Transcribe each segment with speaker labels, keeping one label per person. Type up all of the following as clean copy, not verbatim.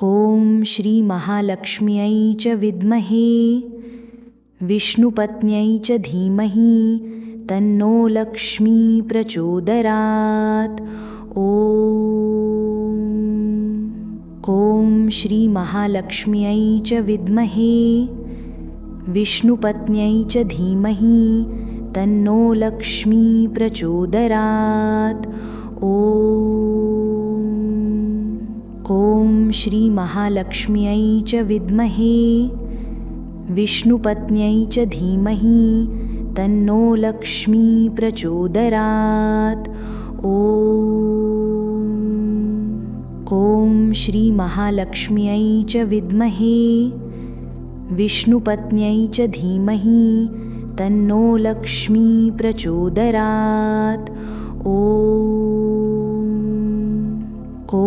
Speaker 1: ॐ श्री महालक्ष्म्यै च विद्महे विष्णुपत्न्यै च धीमहि तन्नो लक्ष्मी प्रचोदयात्। ॐ श्री महालक्ष्म्यै च विद्महे विष्णुपत्न्यै च धीमहि तन्नो लक्ष्मी प्रचोदयात्। ॐ श्री महालक्ष्म्यै च विद्महे विष्णुपत्न्यै च धीमहि तन्नो लक्ष्मी प्रचोदयात्। ॐ श्री महालक्ष्म्यै च विद्महे विष्णुपत्न्यै च धीमहि तन्नो लक्ष्मी प्रचोदयात्। ॐ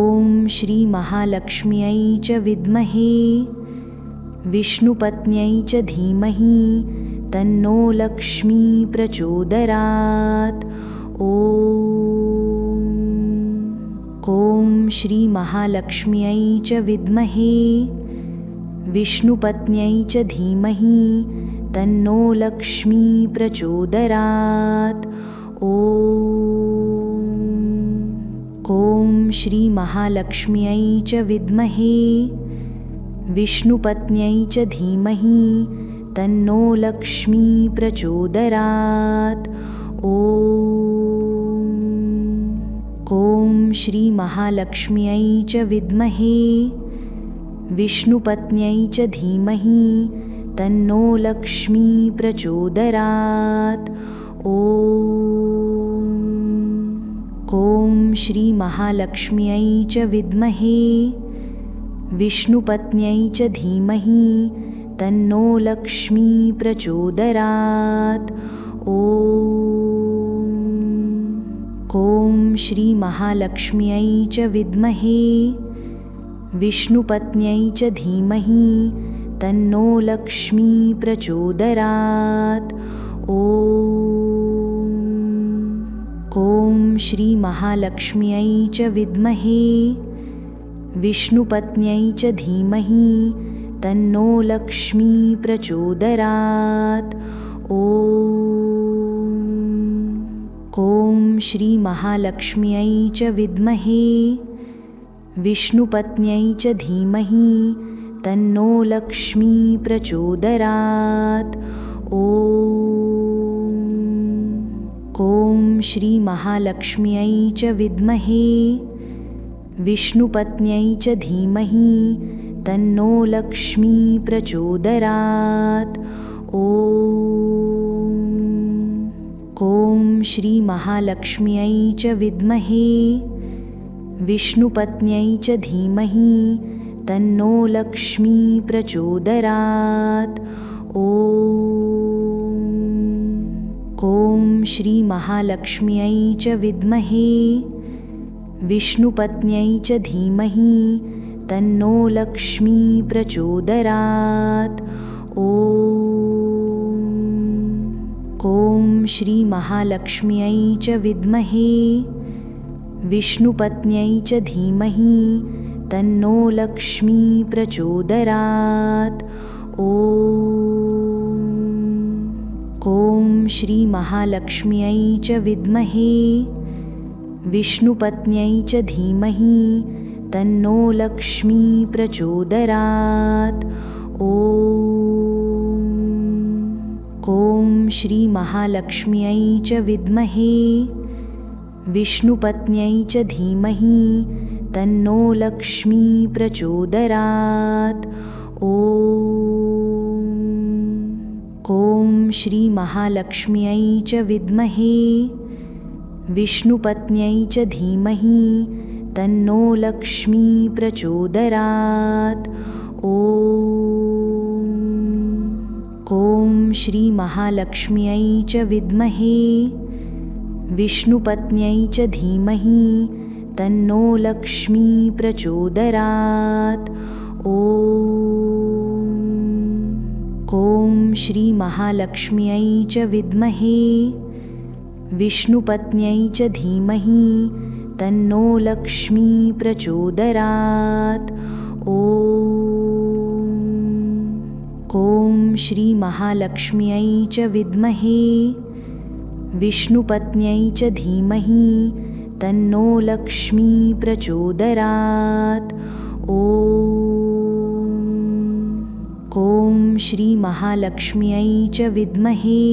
Speaker 1: श्री महालक्ष्म्यै च विद्महे विष्णुपत्न्यै च धीमहि तन्नो लक्ष्मी प्रचोदयात्। ॐ श्री महालक्ष्म्यै च विद्महे विष्णुपत्न्यै च धीमहि तन्नो लक्ष्मी प्रचोदयात्। ॐ श्री महालक्ष्म्यै च विद्महे विष्णुपत्न्यै च धीमहि तन्नो लक्ष्मी प्रचोदयात्। ॐ श्री महालक्ष्म्यै च विद्महे विष्णुपत्न्यै च धीमहि तन्नो लक्ष्मी प्रचोदयात्। ॐ श्री महालक्ष्म्यै च विद्महे विष्णुपत्न्यै च धीमहि तन्नो लक्ष्मी प्रचोदयात्। ॐ श्री महालक्ष्म्यै च विद्महे विष्णुपत्न्यै च धीमहि तन्नो लक्ष्मी प्रचोदयात्। ॐ श्री महालक्ष्म्यै च विद्महे विष्णुपत्न्यै च धीमहि तन्नो लक्ष्मी प्रचोदयात्। ॐ श्री महालक्ष्म्यै च विद्महे विष्णुपत्न्यै च धीमहि तन्नो लक्ष्मी प्रचोदयात्। ॐ श्री महालक्ष्म्यै च विद्महे विष्णुपत्न्यै च धीमहि तन्नो लक्ष्मी प्रचोदयात्। ॐ श्री महालक्ष्म्यै च विद्महे विष्णुपत्न्यै च धीमहि तन्नो लक्ष्मी प्रचोदयात्। ॐ श्री महालक्ष्म्यै च विद्महे विष्णुपत्न्यै च धीमहि तन्नो लक्ष्मी प्रचोदयात्। ॐ श्री महालक्ष्म्यै च विद्महे विष्णुपत्न्यै च धीमहि तन्नो लक्ष्मी प्रचोदयात्। ॐ श्री महालक्ष्म्यै च विद्महे विष्णुपत्न्यै च धीमहि तन्नो लक्ष्मी प्रचोदयात्। ॐ श्री महालक्ष्म्यै च विद्महे विष्णुपत्न्यै च धीमहि तन्नो लक्ष्मी प्रचोदयात्। ॐ श्री महालक्ष्म्यै च विद्महे विष्णुपत्न्यै च धीमहि तन्नो लक्ष्मी प्रचोदयात्। ॐ श्री महालक्ष्म्यै च विद्महे विष्णुपत्न्यै च धीमहि तन्नो लक्ष्मी प्रचोदयात्। ॐ श्री महालक्ष्म्यै च विद्महे विष्णुपत्न्यै च धीमहि तन्नो लक्ष्मी प्रचोदयात्। ॐ श्रीमहालक्ष्म्यै च विद्महे विष्णुपत्न्यै च धीमहि तन्नो लक्ष्मी प्रचोदयात्। ॐ श्रीमहालक्ष्म्यै च विद्महे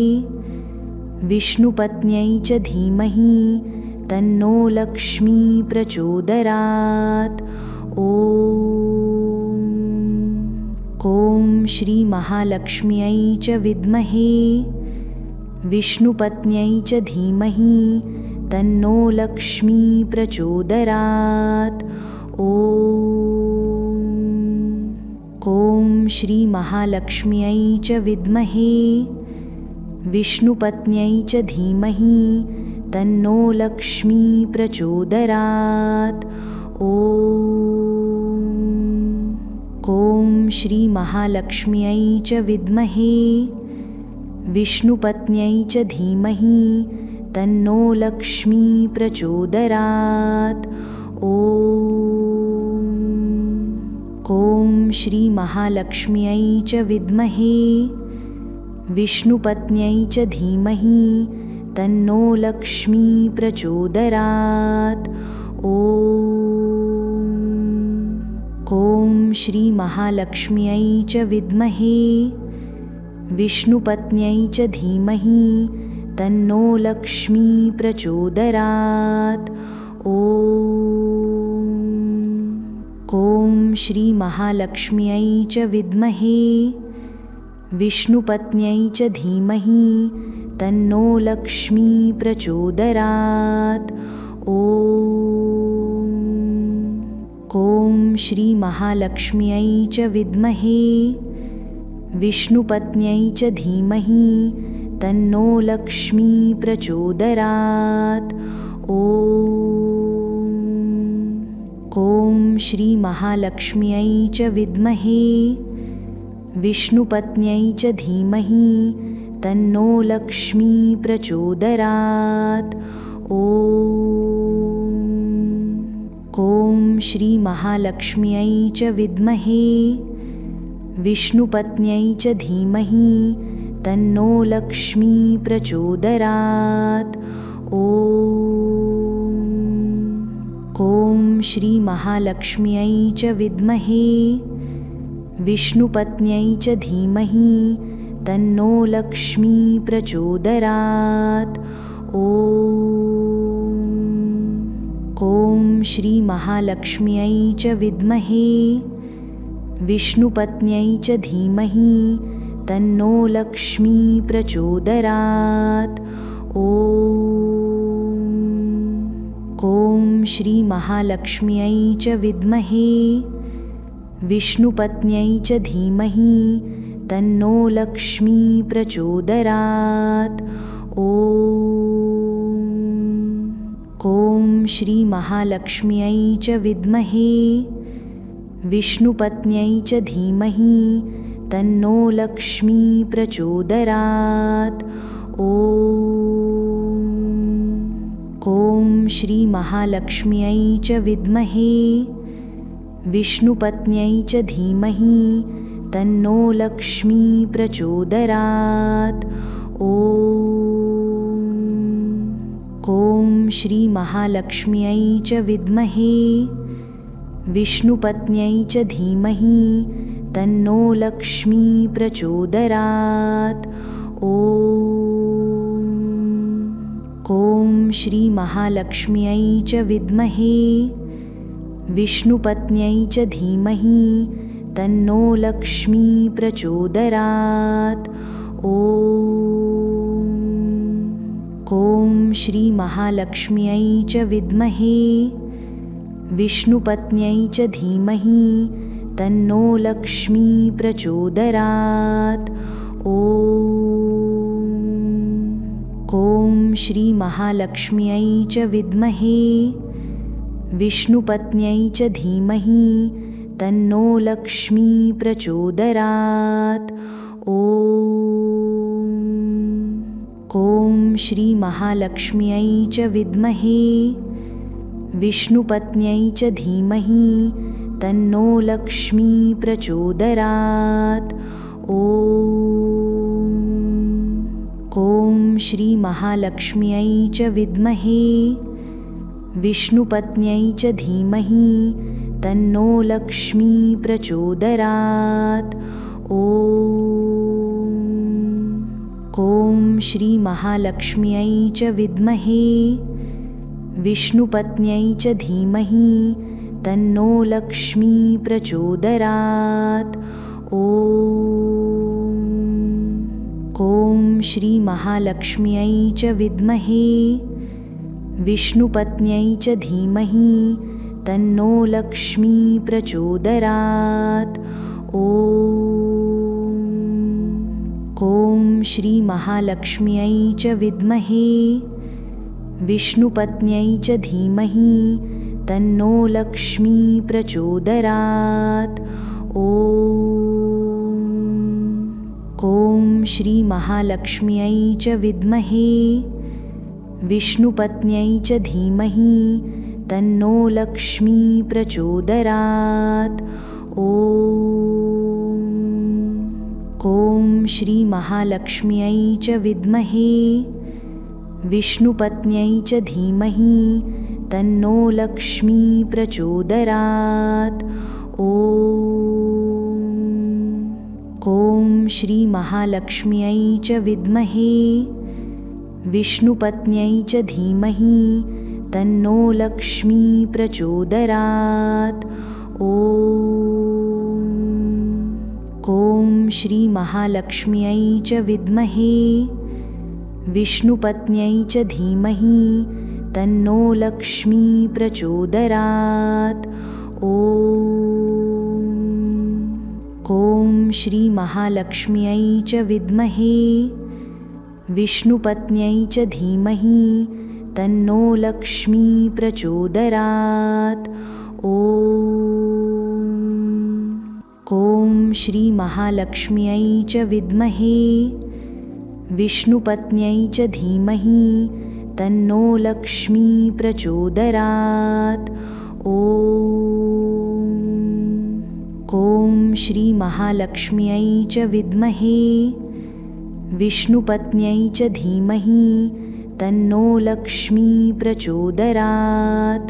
Speaker 1: विष्णुपत्न्यै च धीमहि तन्नो लक्ष्मी प्रचोदयात्। ॐ श्रीमहालक्ष्म्यै च विद्महे विष्णुपत्न्यै च धीमहि तन्नो लक्ष्मी प्रचोदयात्। ॐ श्रीमहालक्ष्म्यै च विद्महे विष्णुपत्न्यै च धीमहि तन्नो लक्ष्मी प्रचोदयात्। ॐ श्रीमहालक्ष्म्यै च विद्महे विष्णुपत्न्यै च धीमहि तन्नो लक्ष्मी प्रचोदयात्। ॐ श्रीमहालक्ष्म्यै च विद्महे विष्णुपत्न्यै च धीमहि तन्नो लक्ष्मी प्रचोदयात्। ॐ श्रीमहालक्ष्म्यै च विद्महे विष्णुपत्न्यै च धीमहि तन्नो लक्ष्मी प्रचोदयात्। ॐ श्रीमहालक्ष्म्यै च विद्महे विष्णुपत्न्यै च धीमहि तन्नो लक्ष्मी प्रचोदयात्। ॐ श्रीमहालक्ष्म्यै च विद्महे विष्णुपत्न्यै च धीमहि तन्नो लक्ष्मी प्रचोदयात्। ॐ श्रीमहालक्ष्म्यै च विद्महे विष्णुपत्न्यै च धीमहि तन्नो लक्ष्मी प्रचोदयात्। ॐ श्रीमहालक्ष्म्यै च विद्महे विष्णुपत्न्यै च धीमहि तन्नो लक्ष्मी प्रचोदयात्। ॐ श्रीमहालक्ष्म्यै च विद्महे विष्णुपत्न्यै च धीमहि तन्नो लक्ष्मी प्रचोदयात्। ॐ श्रीमहालक्ष्म्यै च विद्महे विष्णुपत्न्यै च धीमहि तन्नो लक्ष्मी प्रचोदयात्। ॐ श्रीमहालक्ष्म्यै च विद्महे विष्णुपत्न्यै च धीमहि तन्नो लक्ष्मी प्रचोदयात्। ॐ श्रीमहालक्ष्म्यै च विद्महे विष्णुपत्न्यै च धीमहि तन्नो लक्ष्मी प्रचोदयात्। ॐ श्रीमहालक्ष्म्यै च विद्महे विष्णुपत्न्यै च धीमहि तन्नो लक्ष्मी प्रचोदयात्। ॐ श्रीमहालक्ष्म्यै च विद्महे विष्णुपत्न्यै च धीमहि तन्नो लक्ष्मी प्रचोदयात्। ॐ श्रीमहालक्ष्म्यै च विद्महे विष्णुपत्न्यै च धीमहि तन्नो लक्ष्मी प्रचोदयात्। ॐ श्रीमहालक्ष्म्यै च विद्महे विष्णुपत्न्यै च धीमहि तन्नो लक्ष्मी प्रचोदयात्। ॐ श्रीमहालक्ष्म्यै च विद्महे विष्णुपत्न्यै च धीमहि तन्नो लक्ष्मी प्रचोदयात्। ॐ श्रीमहालक्ष्म्यै च विद्महे विष्णुपत्न्यै च धीमहि तन्नो लक्ष्मी प्रचोदयात्। ॐ श्रीमहालक्ष्म्यै च विद्महे विष्णुपत्न्यै च धीमहि तन्नो लक्ष्मी प्रचोदयात्। ॐ श्रीमहालक्ष्म्यै च विद्महे विष्णुपत्न्यै च धीमहि तन्नो लक्ष्मी प्रचोदयात्। ॐ श्रीमहालक्ष्म्यै च विद्महे विष्णुपत्न्यै च धीमहि तन्नो लक्ष्मी प्रचोदयात्। ॐ श्रीमहालक्ष्म्यै च विद्महे विष्णुपत्न्यै च धीमहि तन्नो लक्ष्मी प्रचोदयात्। ॐ श्रीमहालक्ष्म्यै च विद्महे विष्णुपत्न्यै च धीमहि तन्नो लक्ष्मी प्रचोदयात्। ॐ श्रीमहालक्ष्म्यै च विद्महे विष्णुपत्न्यै च धीमहि तन्नो लक्ष्मी प्रचोदयात्। ॐ श्रीमहालक्ष्म्यै च विद्महे विष्णुपत्न्यै च धीमहि तन्नो लक्ष्मी प्रचोदयात्। ॐ श्रीमहालक्ष्म्यै च विद्महे विष्णुपत्न्यै च धीमहि तन्नो लक्ष्मी प्रचोदयात्। ॐ श्रीमहालक्ष्म्यै च विद्महे विष्णुपत्न्यै च धीमहि तन्नो लक्ष्मी प्रचोदयात्। ॐ श्रीमहालक्ष्म्यै च विद्महे विष्णुपत्न्यै च धीमहि तन्नो लक्ष्मी प्रचोदयात्। ॐ श्रीमहालक्ष्म्यै च विद्महे विष्णुपत्न्यै च धीमहि तन्नो लक्ष्मी प्रचोदयात्।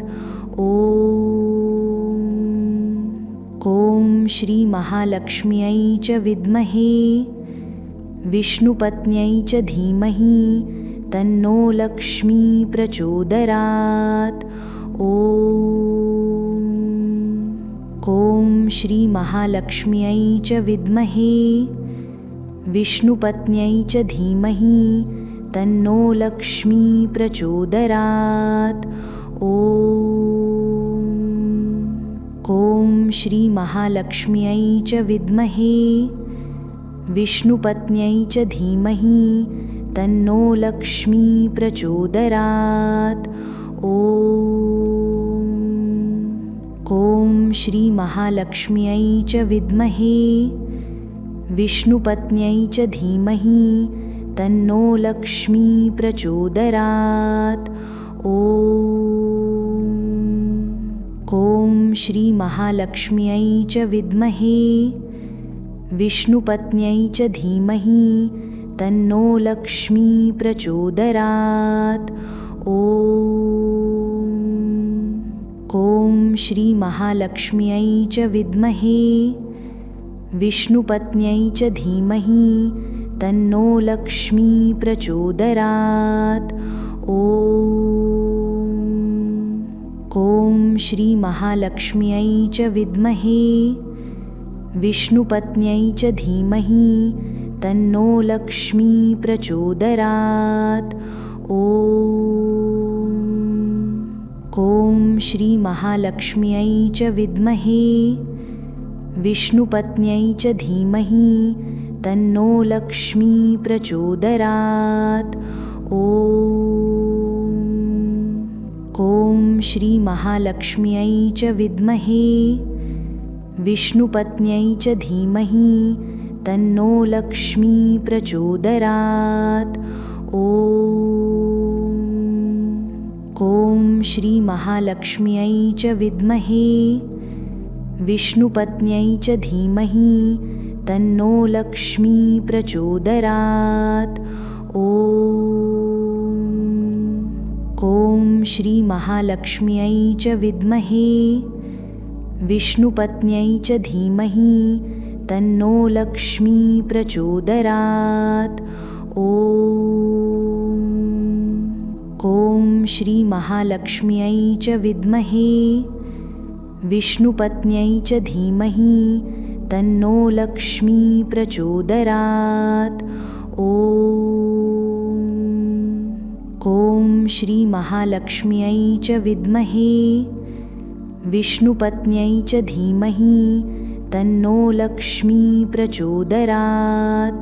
Speaker 1: ॐ श्रीमहालक्ष्म्यै च विद्महे विष्णुपत्न्यै च धीमहि तन्नो लक्ष्मी प्रचोदयात्। ॐ श्रीमहालक्ष्म्यै च विद्महे विष्णुपत्न्यै च धीमहि तन्नो लक्ष्मी प्रचोदयात्। ॐ श्रीमहालक्ष्म्यै च विद्महे विष्णुपत्न्यै च धीमहि तन्नो लक्ष्मी प्रचोदयात्। ॐ श्रीमहालक्ष्म्यै च विद्महे विष्णुपत्न्यै च धीमहि तन्नो लक्ष्मी प्रचोदयात्। ॐ श्रीमहालक्ष्म्यै च विद्महे विष्णुपत्न्यै च धीमहि तन्नो लक्ष्मी प्रचोदयात्। ॐ श्रीमहालक्ष्म्यै च विद्महे विष्णुपत्न्यै च धीमहि तन्नो लक्ष्मी प्रचोदयात्। ॐ श्रीमहालक्ष्म्यै च विद्महे विष्णुपत्न्यै च धीमहि तन्नो लक्ष्मी प्रचोदयात्। ॐ श्रीमहालक्ष्म्यै च विद्महे विष्णुपत्न्यै च धीमहि तन्नो लक्ष्मी प्रचोदयात्। ॐ श्रीमहालक्ष्म्यै च विद्महे विष्णुपत्न्यै च धीमहि तन्नो लक्ष्मी प्रचोदयात्। ॐ श्रीमहालक्ष्म्यै च विद्महे विष्णुपत्न्यै च धीमहि तन्नो लक्ष्मी प्रचोदयात्। ॐ श्री महालक्ष्म्यै च विद्महे विष्णुपत्न्यै च धीमहि तन्नो लक्ष्मी प्रचोदयात्। ॐ श्री महालक्ष्म्यै च विद्महे विष्णुपत्न्यै च धीमहि तन्नो लक्ष्मी प्रचोदयात्। ॐ श्री महालक्ष्म्यै च विद्महे विष्णुपत्न्यै च धीमहि तन्नो लक्ष्मी प्रचोदयात्।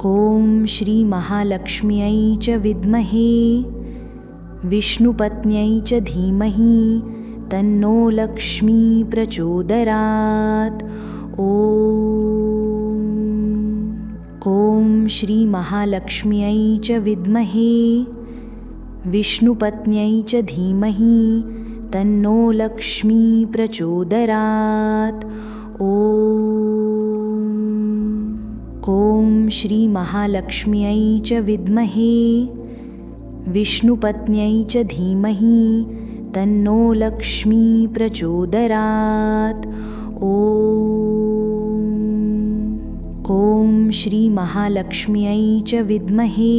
Speaker 1: ॐ श्री महालक्ष्म्यै च विद्महे विष्णुपत्न्यै च धीमहि तन्नो लक्ष्मी प्रचोदयात्। ॐ श्री महालक्ष्म्यै च विद्महे विष्णुपत्न्यै च धीमहि तन्नो लक्ष्मी प्रचोदयात्। ॐ श्री महालक्ष्म्यै च विद्महे विष्णुपत्न्यै च धीमहि तन्नो लक्ष्मी प्रचोदयात्। ॐ श्री महालक्ष्म्यै च विद्महे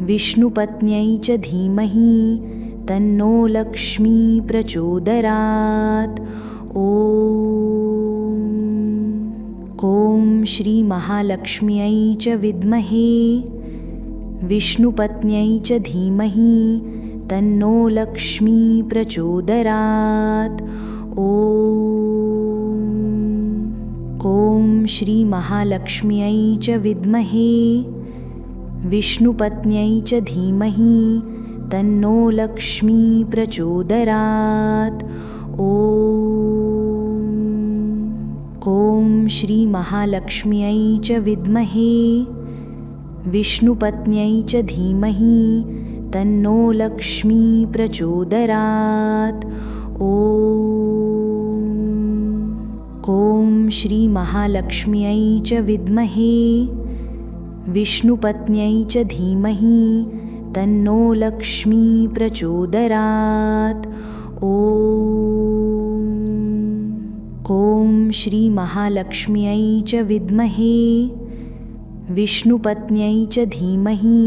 Speaker 1: विष्णुपत्न्यै च धीमहि तन्नो लक्ष्मी प्रचोदयात्। ॐ श्री महालक्ष्म्यै च विद्महे विष्णुपत्न्यै च धीमहि तन्नो लक्ष्मी प्रचोदयात्। ॐ श्री महालक्ष्म्यै च विद्महे विष्णुपत्न्यै च धीमहि तन्नो लक्ष्मी प्रचोदयात्। ॐ श्री महालक्ष्म्यै च विद्महे विष्णुपत्न्यै च धीमहि तन्नो लक्ष्मी प्रचोदयात्। ॐ श्री महालक्ष्म्यै च विद्महे विष्णुपत्न्यै च धीमहि तन्नो लक्ष्मी प्रचोदयात्। ॐ श्री महालक्ष्म्यै च विद्महे विष्णुपत्न्यै च धीमहि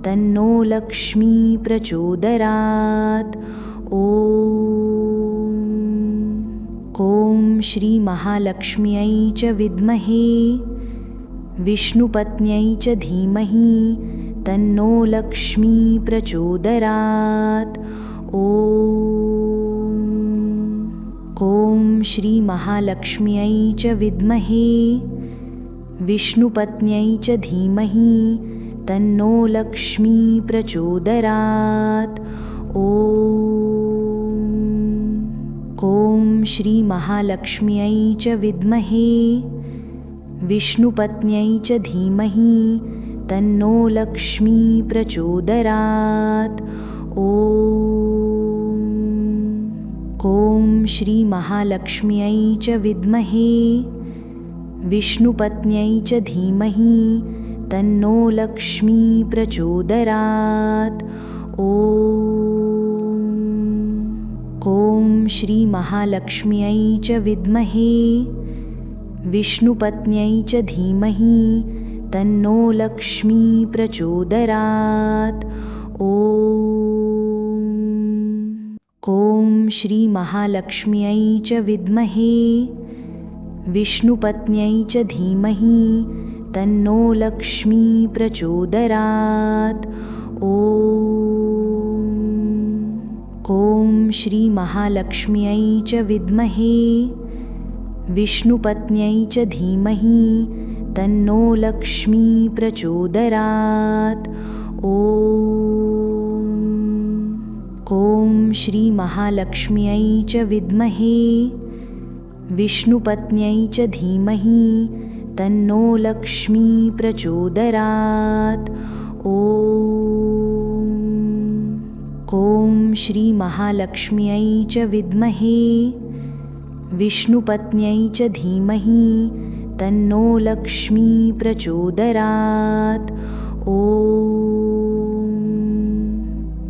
Speaker 1: तन्नो लक्ष्मी प्रचोदयात्। ॐ श्री महालक्ष्म्यै च विद्महे विष्णुपत्न्यै च धीमहि तन्नो लक्ष्मी प्रचोदयात्। ॐ श्री महालक्ष्म्यै च विद्महे विष्णुपत्न्यै च धीमहि तन्नो लक्ष्मी प्रचोदयात्। ॐ श्री महालक्ष्म्यै च विद्महे विष्णुपत्न्यै च धीमहि तन्नो लक्ष्मी प्रचोदयात्। ॐ श्री महालक्ष्म्यै च विद्महे विष्णुपत्न्यै च धीमहि तन्नो लक्ष्मी प्रचोदयात्। ॐ श्री महालक्ष्म्यै च विद्महे विष्णुपत्न्यै च धीमहि तन्नो लक्ष्मी प्रचोदयात्। ॐ श्री महालक्ष्म्यै च विद्महे विष्णुपत्न्यै च धीमहि तन्नो लक्ष्मी प्रचोदयात्। ॐ श्री महालक्ष्म्यै च विद्महे विष्णुपत्न्यै च धीमहि तन्नो लक्ष्मी प्रचोदयात्। ॐ श्री महालक्ष्म्यै च विद्महे विष्णुपत्न्यै च धीमहि तन्नो लक्ष्मी प्रचोदयात्। ॐ श्री महालक्ष्म्यै च विद्महे विष्णुपत्न्यै च धीमहि तन्नो लक्ष्मी प्रचोदयात्।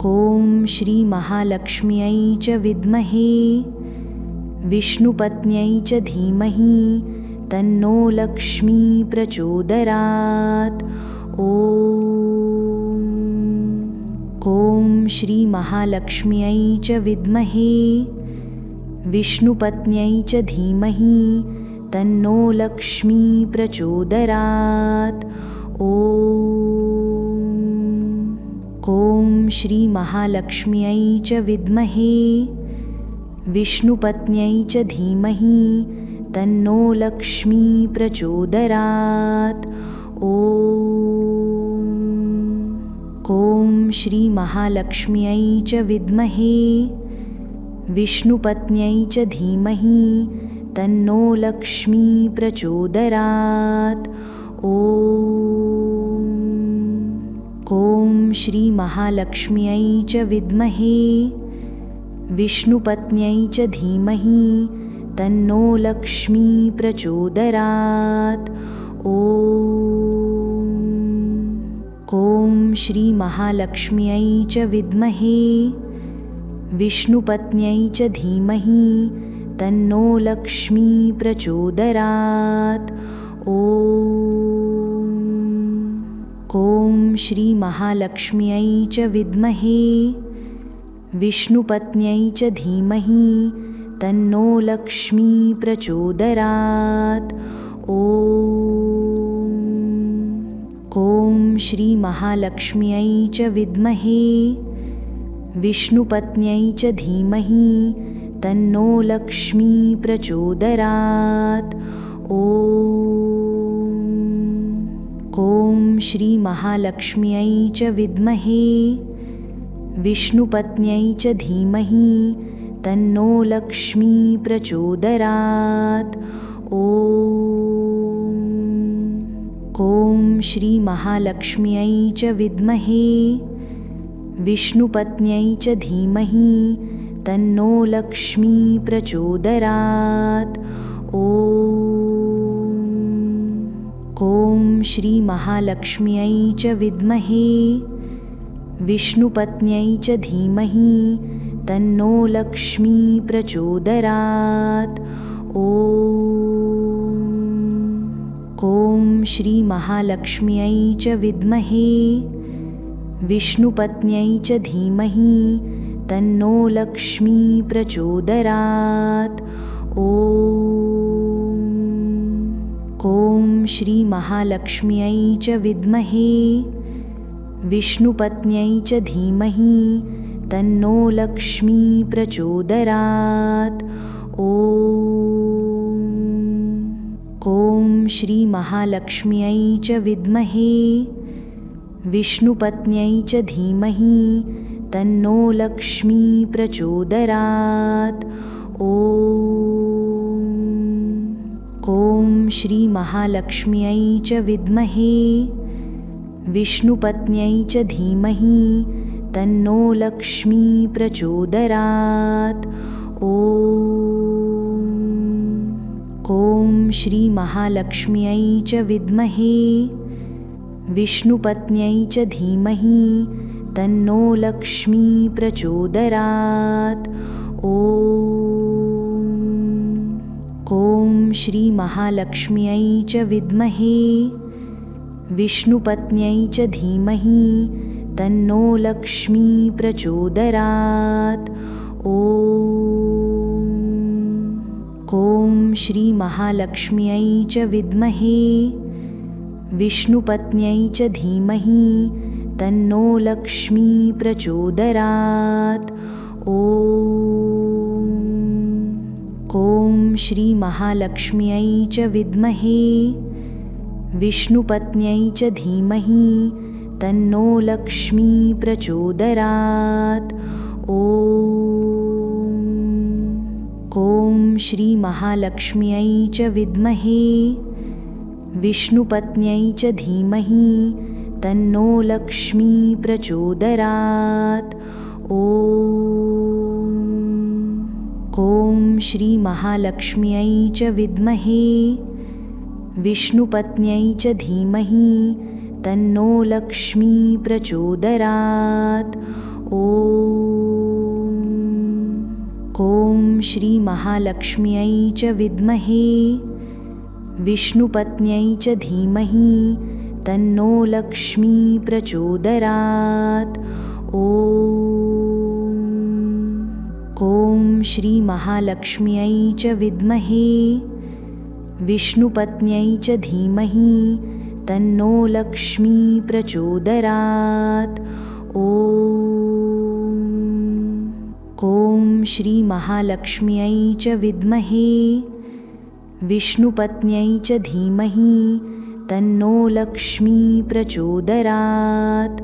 Speaker 1: ॐ श्री महालक्ष्म्यै च विद्महे विष्णुपत्न्यै च धीमहि तन्नो लक्ष्मी प्रचोदयात्। ॐ श्री महालक्ष्म्यै च विद्महे विष्णुपत्न्यै च धीमहि तन्नो लक्ष्मी प्रचोदयात्। ॐ श्री महालक्ष्म्यै च विद्महे विष्णुपत्न्यै च धीमहि तन्नो लक्ष्मी प्रचोदयात्। ॐ श्री महालक्ष्म्यै च विद्महे विष्णुपत्न्यै च धीमहि तन्नो लक्ष्मी प्रचोदयात्। ॐ श्री महालक्ष्म्यै च विद्महे विष्णुपत्न्यै च धीमहि तन्नो लक्ष्मी प्रचोदयात्। ॐ श्री महालक्ष्म्यै च विद्महे विष्णुपत्न्यै च धीमहि तन्नो लक्ष्मी प्रचोदयात्। ॐ श्री महालक्ष्म्यै च विद्महे विष्णुपत्न्यै च धीमहि तन्नो लक्ष्मी प्रचोदयात्। ॐ श्री महालक्ष्म्यै च विद्महे विष्णुपत्न्यै च धीमहि तन्नो लक्ष्मी प्रचोदयात्। ॐ श्री महालक्ष्म्यै च विद्महे विष्णुपत्न्यै च धीमहि तन्नो लक्ष्मी प्रचोदयात्। ॐ श्री महालक्ष्म्यै च विद्महे विष्णुपत्न्यै च धीमहि तन्नो लक्ष्मी प्रचोदयात्। ॐ श्री महालक्ष्म्यै च विद्महे विष्णुपत्न्यै च धीमहि तन्नो लक्ष्मी प्रचोदयात्। ॐ श्री महालक्ष्म्यै च विद्महे विष्णुपत्न्यै च धीमहि तन्नो लक्ष्मी प्रचोदयात्। ॐ श्री महालक्ष्म्यै च विद्महे विष्णुपत्न्यै च धीमहि तन्नो लक्ष्मी प्रचोदयात्। ॐ श्री महालक्ष्म्यै च विद्महे विष्णुपत्न्यै च धीमहि तन्नो लक्ष्मी प्रचोदयात्। ॐ श्री महालक्ष्म्यै च विद्महे विष्णुपत्न्यै च धीमहि तन्नो लक्ष्मी प्रचोदयात्। ॐ श्री महालक्ष्म्यै च विद्महे विष्णुपत्न्यै च धीमहि तन्नो लक्ष्मी प्रचोदयात्। ॐ श्री महालक्ष्म्यै च विद्महे विष्णुपत्न्यै च धीमहि तन्नो लक्ष्मी प्रचोदयात्। ॐ श्री महालक्ष्म्यै च विद्महे विष्णुपत्न्यै च धीमहि तन्नो लक्ष्मी प्रचोदयात्। ॐ श्री महालक्ष्म्यै च विद्महे विष्णुपत्न्यै च धीमहि तन्नो लक्ष्मी प्रचोदयात्। ॐ श्री महालक्ष्म्यै च विद्महे विष्णुपत्न्यै च धीमहि तन्नो लक्ष्मी प्रचोदयात्। ॐ श्रीमहालक्ष्म्यै च विद्महे विष्णुपत्न्यै च धीमहि तन्नो लक्ष्मी प्रचोदयात्। ॐ श्रीमहालक्ष्म्यै च विद्महे विष्णुपत्न्यै च धीमहि तन्नो लक्ष्मी प्रचोदयात्। ॐ श्रीमहालक्ष्म्यै च विद्महे विष्णुपत्न्यै च धीमहि तन्नो लक्ष्मी प्रचोदयात्। ॐ श्रीमहालक्ष्म्यै च विद्महे विष्णुपत्न्यै च धीमहि तन्नो लक्ष्मी प्रचोदयात्।